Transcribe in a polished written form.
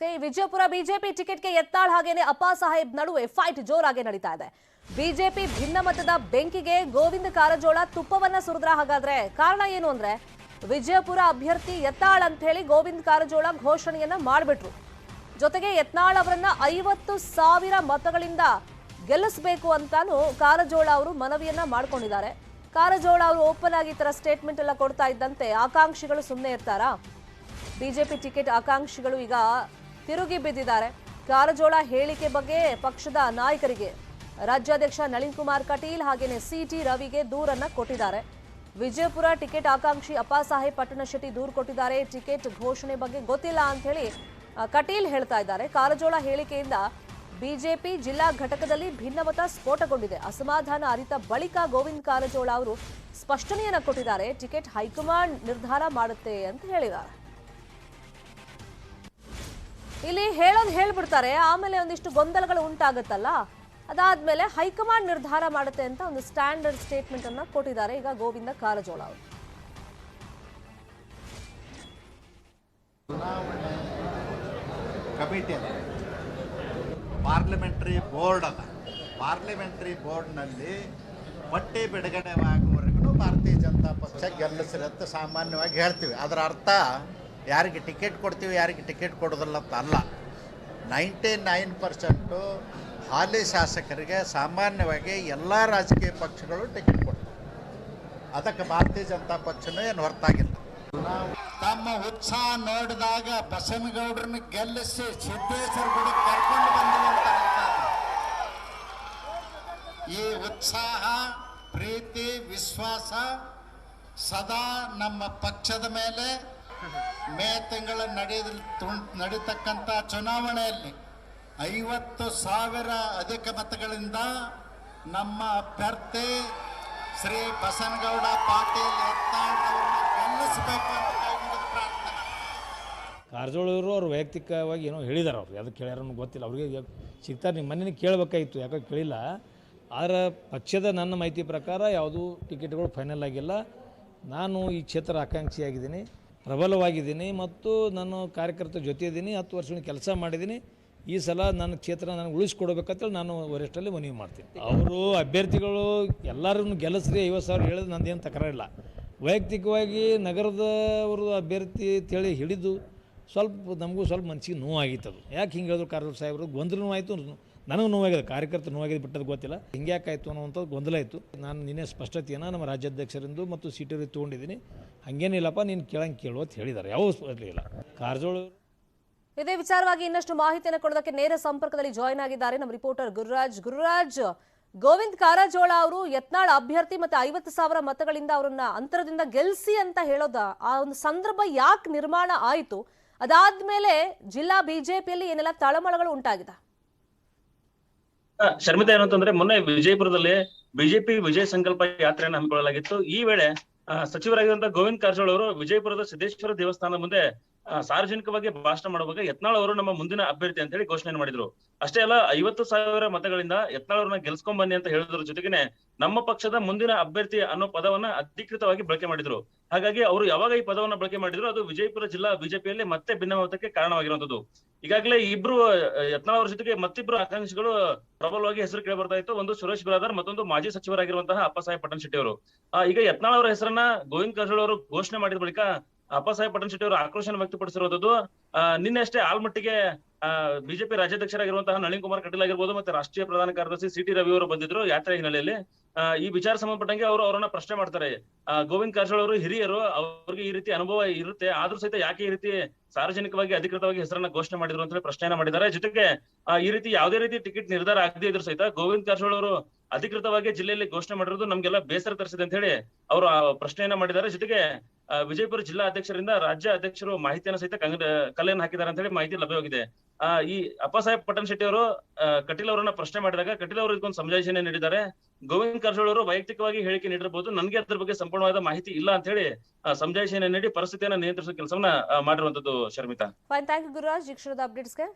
Vijayapura BJP ಟಿಕೆಟ್ಗೆ ಯತ್ನಾಳ್ ಹಾಗೇನೆ ಅಪ್ಪಾ ಸಾಹೇಬ್ ನಡುವೆ ಫೈಟ್ ಜೋರಾಗಿ ನಡೀತಾ ಇದೆ. ಬಿಜೆಪಿ ಭಿನ್ನಮತದ ಬೆಂಕಿಗೆ ಗೋವಿಂದ ಕಾರಜೋಳ ತುಪ್ಪವನ್ನ ಸುರಿದ್ರ. ಹಾಗಾದ್ರೆ ಕಾರಣ ಏನು ಅಂದ್ರೆ ವಿಜಯಪುರ ಅಭ್ಯರ್ಥಿ ಯತ್ನಾಳ್ ಅಂತ ಹೇಳಿ ಗೋವಿಂದ ಕಾರಜೋಳ ಘೋಷಣೆಯನ್ನ ಮಾಡಿಬಿಟ್ರು. ಜೊತೆಗೆ ಯತ್ನಾಳ್ ಅವರನ್ನ 50,000 ಮತಗಳಿಂದ ಗೆಲ್ಲಿಸಬೇಕು ಅಂತಾನು ಕಾರಜೋಳ ಅವರು ಮನವಿಯನ್ನ ಮಾಡ್ಕೊಂಡಿದ್ದಾರೆ. ಕಾರಜೋಳ ಅವರು ಓಪನ್ ಆಗಿ ತರ ಸ್ಟೇಟ್ಮೆಂಟ್ ಎಲ್ಲ ಕೊಡ್ತಾ ಇದ್ದಂತೆ ಆಕಾಂಕ್ಷಿಗಳು ಸುಮ್ಮನೆ ಇರ್ತಾರಾ? ಬಿಜೆಪಿ ಟಿಕೆಟ್ ಆಕಾಂಕ್ಷಿಗಳು ಈಗ ತಿರುಗಿ ಬಿದ್ದಿದ್ದಾರೆ. ಕಾರಜೋಳ ಹೇಳಿಕೆ ಬಗ್ಗೆ ಪಕ್ಷದ ನಾಯಕರಿಗೆ ರಾಜ್ಯಾಧ್ಯಕ್ಷ ನಳಿನ್ ಕುಮಾರ್ ಕಟೀಲ್ ಹಾಗೇನೆ ಸಿಟಿ ರವಿಗೆ ದೂರನ್ನ ಕೊಟ್ಟಿದ್ದಾರೆ. ವಿಜಯಪುರ ಟಿಕೆಟ್ ಆಕಾಂಕ್ಷಿ ಅಪ್ಪಾ ಸಾಹೇಬ್ ಪಟ್ಟಣಶೆಟ್ಟಿ ದೂರು ಕೊಟ್ಟಿದ್ದಾರೆ. ಟಿಕೆಟ್ ಘೋಷಣೆ ಬಗ್ಗೆ ಗೊತ್ತಿಲ್ಲ ಅಂತ ಹೇಳಿ ಕಟೀಲ್ ಹೇಳ್ತಾ ಇದ್ದಾರೆ. ಕಾರಜೋಳ ಹೇಳಿಕೆಯಿಂದ ಬಿಜೆಪಿ ಜಿಲ್ಲಾ ಘಟಕದಲ್ಲಿ ಭಿನ್ನಮತ ಸ್ಫೋಟಗೊಂಡಿದೆ. ಅಸಮಾಧಾನ ಅರಿತ ಬಳಿಕ ಗೋವಿಂದ ಕಾರಜೋಳ ಅವರು ಸ್ಪಷ್ಟನೆಯನ್ನ ಕೊಟ್ಟಿದ್ದಾರೆ. ಟಿಕೆಟ್ ಹೈಕಮಾಂಡ್ ನಿರ್ಧಾರ ಮಾಡುತ್ತೆ ಅಂತ ಹೇಳಿದ್ದಾರೆ. ಇಲ್ಲಿ ಹೇಳೋದು ಹೇಳ್ಬಿಡ್ತಾರೆ, ಆಮೇಲೆ ಒಂದಿಷ್ಟು ಗೊಂದಲಗಳು ಉಂಟಾಗುತ್ತಲ್ಲ, ಅದಾದ್ಮೇಲೆ ಹೈಕಮಾಂಡ್ ನಿರ್ಧಾರ ಮಾಡುತ್ತೆ ಅಂತ ಒಂದು ಸ್ಟ್ಯಾಂಡರ್ಡ್ ಸ್ಟೇಟ್ಮೆಂಟ್ ಅನ್ನ ಕೊಟ್ಟಿದ್ದಾರೆ ಈಗ ಗೋವಿಂದ ಕಾರಜೋಳ ಅವರು. ಕಮಿಟಿ ಪಾರ್ಲಿಮೆಂಟರಿ ಬೋರ್ಡ್ ಅದ. ಪಾರ್ಲಿಮೆಂಟರಿ ಬೋರ್ಡ್ನಲ್ಲಿ ಪಟ್ಟಿ ಬಿಡುಗಡೆಯಾಗುವವರೆಗೂ ಭಾರತೀಯ ಜನತಾ ಪಕ್ಷ ಗೆಲ್ಲಿಸ್ರಿ ಅಂತ ಸಾಮಾನ್ಯವಾಗಿ ಹೇಳ್ತೀವಿ. ಅದರ ಅರ್ಥ ಯಾರಿಗೆ ಟಿಕೆಟ್ ಕೊಡ್ತೀವಿ ಯಾರಿಗೆ ಟಿಕೆಟ್ ಕೊಡೋದಿಲ್ಲ ಅಂತ ಅಲ್ಲ. 99% ಹಾಲಿ ಶಾಸಕರಿಗೆ ಸಾಮಾನ್ಯವಾಗಿ ಎಲ್ಲ ರಾಜಕೀಯ ಪಕ್ಷಗಳು ಟಿಕೆಟ್ ಕೊಡ್ತವೆ. ಅದಕ್ಕೆ ಭಾರತೀಯ ಜನತಾ ಪಕ್ಷನೂ ಏನು ಹೊರತಾಗಿಲ್ಲ. ತಮ್ಮ ಉತ್ಸಾಹ ನೋಡಿದಾಗ ಬಸನಗೌಡರನ್ನ ಗೆಲ್ಲಿಸಿ ಸಿದ್ದೇಶ್ವರ ಗುಡಿ ಕರ್ಕೊಂಡು ಬಂದಿರುವಂತ ಈ ಉತ್ಸಾಹ, ಪ್ರೀತಿ, ವಿಶ್ವಾಸ ಸದಾ ನಮ್ಮ ಪಕ್ಷದ ಮೇಲೆ ಮೇ ತಿಂಗಳ ನಡೀತಕ್ಕಂಥ ಚುನಾವಣೆಯಲ್ಲಿ 50,000 ಅಧಿಕ ಮತಗಳಿಂದ ನಮ್ಮ ಅಭ್ಯರ್ಥಿ ಶ್ರೀ ಬಸನಗೌಡ ಪಾಟೀಲ್ ಯತ್ನಾಳ್ ಅವರನ್ನ ಗೆಲ್ಲಿಸಬೇಕು ಅಂತ ಪ್ರಾರ್ಥನೆ. ಕಾರಜೋಳ ಅವರು ಅವ್ರು ವೈಯಕ್ತಿಕವಾಗಿ ಏನೋ ಹೇಳಿದಾರೆ. ಅವ್ರು ಅದಕ್ಕೆ ಹೇಳ್ಯಾರ ಗೊತ್ತಿಲ್ಲ. ಅವ್ರಿಗೆ ಸಿಗ್ತಾರೆ. ನಿಮ್ಮ ಮನೇಲಿ ಕೇಳಬೇಕಾಗಿತ್ತು, ಯಾಕೆ ಕೇಳಿಲ್ಲ. ಆದರೆ ಪಕ್ಷದ ನನ್ನ ಮಾಹಿತಿ ಪ್ರಕಾರ ಯಾವುದೂ ಟಿಕೆಟ್ಗಳು ಫೈನಲ್ ಆಗಿಲ್ಲ. ನಾನು ಈ ಕ್ಷೇತ್ರ ಆಕಾಂಕ್ಷಿಯಾಗಿದ್ದೀನಿ, ಪ್ರಬಲವಾಗಿದ್ದೀನಿ ಮತ್ತು ನಾನು ಕಾರ್ಯಕರ್ತರ ಜೊತೆ ಇದ್ದೀನಿ. 10 ವರ್ಷಗಳ ಕೆಲಸ ಮಾಡಿದ್ದೀನಿ. ಈ ಸಲ ನನ್ನ ಕ್ಷೇತ್ರ ನನಗೆ ಉಳಿಸ್ಕೊಡ್ಬೇಕಂತೇಳಿ ನಾನು ವರಿಷ್ಠರಲ್ಲಿ ಮನವಿ ಮಾಡ್ತೀನಿ. ಅವರು ಅಭ್ಯರ್ಥಿಗಳು ಎಲ್ಲರನ್ನು ಗೆಲ್ಲಿಸ್ರಿ 50,000 ಹೇಳಿದ್ರೆ ನಂದೇನು ತಕರಾರಿಲ್ಲ. ವೈಯಕ್ತಿಕವಾಗಿ ನಗರದವರು ಅಭ್ಯರ್ಥಿ ಅಂತೇಳಿ ಹಿಡಿದು ನಮಗೂ ಸ್ವಲ್ಪ ಮನಸ್ಸಿಗೆ ನೋವಾಗಿತ್ತು. ಅದು ಯಾಕೆ ಹಿಂಗೆ ಹೇಳಿದ್ರು ಕಾರಜೋಳ ಸಾಹೇಬರು? ಗೊಂದಲನೂ ಆಯಿತು, ನನಗೂ ನೋವಾಗಿದೆ, ಕಾರ್ಯಕರ್ತರು ನೋವಾಗಿದೆ, ಬಿಟ್ಟದ್ದು ಗೊತ್ತಿಲ್ಲ. ಹಿಂಗೆ ಯಾಕಾಯಿತು ಅನ್ನೋವಂಥದ್ದು ಗೊಂದಲ ಇತ್ತು. ನಾನು ನಿನ್ನೆ ಸ್ಪಷ್ಟತೆಯನ್ನು ನಮ್ಮ ರಾಜ್ಯಾಧ್ಯಕ್ಷರಿಂದ ಮತ್ತು ಸಿಟಿ ತೊಗೊಂಡಿದ್ದೀನಿ. ಹಾಗೇನಿಲ್ಲಪ್ಪ, ನೀನು ಕೇಳು ಅಂತ ಹೇಳಿದ್ದಾರೆ. ಯಾವ ಇಲ್ಲ. ಕಾರಜೋಳ ಇದೇ ವಿಚಾರವಾಗಿ ಇನ್ನಷ್ಟು ಮಾಹಿತಿಯನ್ನು ಕೊಡೋದಕ್ಕೆ ನೇರ ಸಂಪರ್ಕದಲ್ಲಿ ಜಾಯಿನ್ ಆಗಿದ್ದಾರೆ ನಮ್ಮ ರಿಪೋರ್ಟರ್ ಗುರುರಾಜ್. ಗೋವಿಂದ ಕಾರಜೋಳ ಅವರು ಯತ್ನಾಳ್ ಅಭ್ಯರ್ಥಿ ಮತ್ತೆ 50,000 ಮತಗಳಿಂದ ಅವರನ್ನ ಅಂತರದಿಂದ ಗೆಲ್ಸಿ ಅಂತ ಹೇಳೋದ ಆ ಒಂದು ಸಂದರ್ಭ ಯಾಕೆ ನಿರ್ಮಾಣ ಆಯಿತು? ಅದಾದ್ಮೇಲೆ ಜಿಲ್ಲಾ ಬಿಜೆಪಿಯಲ್ಲಿ ಏನೆಲ್ಲ ತಳಮಳಗಳು ಉಂಟಾಗಿದೆ? ಶರ್ಮಿತಾ, ಏನಂತಂದ್ರೆ ಮೊನ್ನೆ ವಿಜಯಪುರದಲ್ಲಿ ಬಿಜೆಪಿ ವಿಜಯ ಸಂಕಲ್ಪ ಯಾತ್ರೆಯನ್ನು ಹಮ್ಮಿಕೊಳ್ಳಲಾಗಿತ್ತು. ಈ ವೇಳೆ ಸಚಿವರಾಗಿರುವಂತಹ ಗೋವಿಂದ ಕಾರಜೋಳ ಅವರು ವಿಜಯಪುರದ ಸಿದ್ದೇಶ್ವರ ದೇವಸ್ಥಾನದ ಮುಂದೆ ಸಾರ್ವಜನಿಕವಾಗಿ ಭಾಷಣ ಮಾಡುವಾಗ ಯತ್ನಾಳ್ ಅವರು ನಮ್ಮ ಮುಂದಿನ ಅಭ್ಯರ್ಥಿ ಅಂತ ಹೇಳಿ ಘೋಷಣೆ ಮಾಡಿದ್ರು. ಅಷ್ಟೇ ಅಲ್ಲ, 50,000 ಮತಗಳಿಂದ ಯತ್ನಾಳ್ ಅವ್ರನ್ನ ಗೆಲ್ಸ್ಕೊಂಡ್ ಬನ್ನಿ ಅಂತ ಹೇಳಿದ್ರ ಜೊತೆಗೆ ನಮ್ಮ ಪಕ್ಷದ ಮುಂದಿನ ಅಭ್ಯರ್ಥಿ ಅನ್ನೋ ಪದವನ್ನ ಅಧಿಕೃತವಾಗಿ ಬಳಕೆ ಮಾಡಿದ್ರು. ಹಾಗಾಗಿ ಅವರು ಯಾವಾಗ ಈ ಪದವನ್ನ ಬಳಕೆ ಮಾಡಿದ್ರು ಅದು ವಿಜಯಪುರ ಜಿಲ್ಲಾ ಬಿಜೆಪಿಯಲ್ಲಿ ಮತ್ತೆ ಭಿನ್ನಮತಕ್ಕೆ ಕಾರಣವಾಗಿರುವಂತದ್ದು. ಈಗಾಗಲೇ ಇಬ್ರು ಯತ್ನಾಳ್ ಅವ್ರ ಜೊತೆಗೆ ಮತ್ತಿಬ್ರು ಆಕಾಂಕ್ಷಿಗಳು ಪ್ರಬಲವಾಗಿ ಹೆಸರು ಕೇಳಿ ಬರ್ತಾ ಇತ್ತು. ಒಂದು ಸುರೇಶ್ ಬಿರಾದರ್, ಮತ್ತೊಂದು ಮಾಜಿ ಸಚಿವರಾಗಿರುವಂತಹ ಅಪ್ಪಾ ಸಾಹೇಬ್ ಪಟ್ಟಣಶೆಟ್ಟಿ ಅವರು. ಈಗ ಯತ್ನಾಳ್ ಅವರ ಹೆಸರನ್ನ ಗೋವಿಂದ ಕಾರಜೋಳ ಅವರು ಘೋಷಣೆ ಮಾಡಿದ ಬಳಿಕ ಅಪ್ಪಾ ಸಾಹೇಬ್ ಪಟ್ಟಣಶೆಟ್ಟಿ ಅವರು ಆಕ್ರೋಶ ವ್ಯಕ್ತಪಡಿಸಿರುವಂತದ್ದು. ನಿನ್ನೆ ಅಷ್ಟೇ ಆಲ್ಮಟ್ಟಿಗೆ ಬಿಜೆಪಿ ರಾಜ್ಯಾಧ್ಯಕ್ಷರಾಗಿರುವಂತಹ ನಳಿನ್ ಕುಮಾರ್ ಕಟೀಲ್ ಆಗಿರ್ಬೋದು, ಮತ್ತೆ ರಾಷ್ಟ್ರೀಯ ಪ್ರಧಾನ ಕಾರ್ಯದರ್ಶಿ ಸಿಟಿ ರವಿ ಅವರು ಬಂದಿದ್ರು ಯಾತ್ರೆ ಹಿನ್ನೆಲೆಯಲ್ಲಿ. ಈ ವಿಚಾರ ಸಂಬಂಧಪಟ್ಟಂಗೆ ಅವರನ್ನ ಪ್ರಶ್ನೆ ಮಾಡ್ತಾರೆ. ಗೋವಿಂದ ಕಾರಜೋಳ ಅವರು ಹಿರಿಯರು, ಅವ್ರಿಗೆ ಈ ರೀತಿ ಅನುಭವ ಇರುತ್ತೆ, ಆದ್ರೂ ಸಹಿತ ಯಾಕೆ ಈ ರೀತಿ ಸಾರ್ವಜನಿಕವಾಗಿ ಅಧಿಕೃತವಾಗಿ ಹೆಸರನ್ನ ಘೋಷಣೆ ಮಾಡಿದ್ರು ಅಂತ ಪ್ರಶ್ನೆಯನ್ನ ಮಾಡಿದ್ದಾರೆ. ಜೊತೆಗೆ ಈ ರೀತಿ ಯಾವುದೇ ರೀತಿ ಟಿಕೆಟ್ ನಿರ್ಧಾರ ಆಗದೇ ಇದ್ರು ಸಹಿತ ಗೋವಿಂದ ಕಾರಜೋಳ ಅವರು ಅಧಿಕೃತವಾಗಿ ಜಿಲ್ಲೆಯಲ್ಲಿ ಘೋಷಣೆ ಮಾಡಿರೋದು ನಮ್ಗೆಲ್ಲ ಬೇಸರ ತರಿಸಿದೆ ಅಂತ ಹೇಳಿ ಅವರು ಪ್ರಶ್ನೆಯನ್ನ ಮಾಡಿದ್ದಾರೆ. ಜೊತೆಗೆ ವಿಜಯಪುರ ಜಿಲ್ಲಾ ಅಧ್ಯಕ್ಷರಿಂದ ರಾಜ್ಯ ಅಧ್ಯಕ್ಷರು ಮಾಹಿತಿಯನ್ನು ಸಹಿತ ಕಲೆಯನ್ನು ಹಾಕಿದ್ದಾರೆ ಅಂತ ಹೇಳಿ ಮಾಹಿತಿ ಲಭ್ಯವಾಗಿದೆ. ಈ ಅಪ್ಪಾ ಸಾಹೇಬ್ ಪಟ್ಟಣಶೆಟ್ಟಿ ಅವರು ಕಟೀಲ್ ಅವರನ್ನ ಪ್ರಶ್ನೆ ಮಾಡಿದಾಗ ಕಟೀಲ್ ಅವರು ಇದಕ್ಕೊಂದು ಸಮಜಾಯಿಷಣೆ ನೀಡಿದ್ದಾರೆ. ಗೋವಿಂದ ಕಾರಜೋಳ ಅವರು ವೈಯಕ್ತಿಕವಾಗಿ ಹೇಳಿಕೆ ನೀಡಿರಬಹುದು, ನನಗೆ ಅದ್ರ ಬಗ್ಗೆ ಸಂಪೂರ್ಣವಾದ ಮಾಹಿತಿ ಇಲ್ಲ ಅಂತ ಹೇಳಿ ಸಮಜಾಯಿಷಣೆ ನೀಡಿ ಪರಿಸ್ಥಿತಿಯನ್ನು ನಿಯಂತ್ರಿಸುವ ಕೆಲಸವನ್ನ ಮಾಡಿರುವಂತದ್ದು. ಶರ್ಮಿತಾ, ಥ್ಯಾಂಕ್ ಯು ಗುರುರಾಜ್, ಈ ಕ್ಷಣದ ಅಪ್ಡೇಟ್ಸ್ಗೆ.